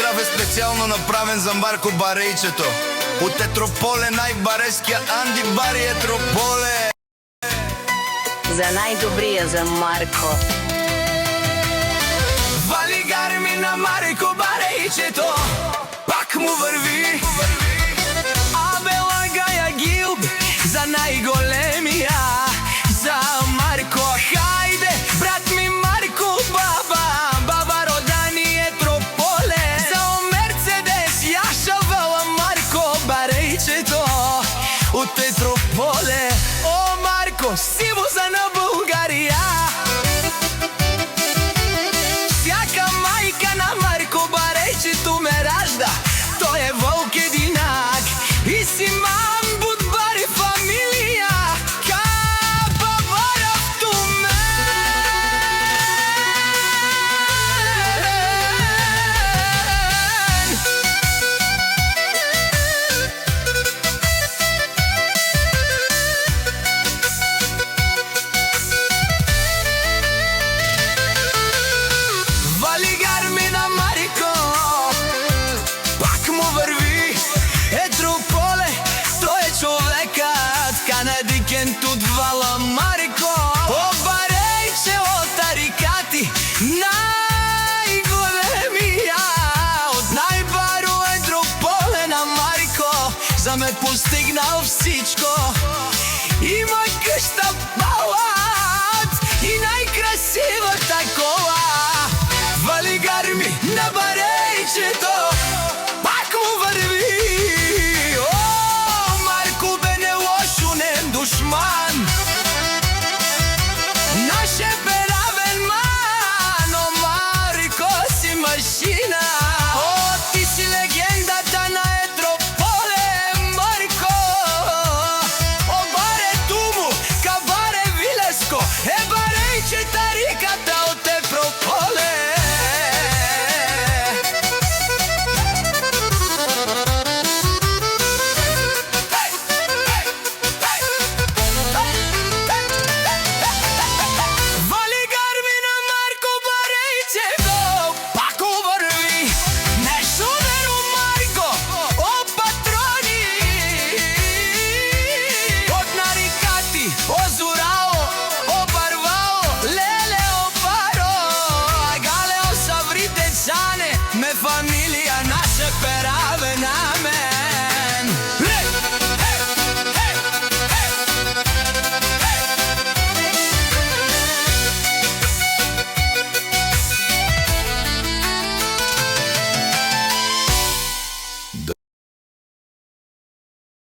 Поздрав е специјално направен за Марко Барејчето. От Етрополе најбарескиот Анди Бари Етрополе. За најдобрија за Марко. Вали гарми на Марко Барејчето, пак му врви. Абе лагаја гилб за најголемија, за Марко. Хајде, брат ми Марко, баба родани Етрополе. За Мерцедес ја шавала Марко Барејчето от Етрополе. О, Марко, си воза на Бугарија. Сјака мајка на Марко Барејчето ме ражда. Тој е волк единак и си мам будбари фамилија. Капа барав ту Вали гарми на Марко, пак му врви. Етрополе, тој е човекот, канадикент од Вала Марко. О, Барејче од тарикати, најголемија. Од најбаро Етрополе на Марко, за ме постигнал всичко. Има къща палат и најкрасива такова. Вали гарми на Барејчето, пак му врви. О, Марко бе не лошо, нем душман. Наше бе равен ман. О, Марко си машина.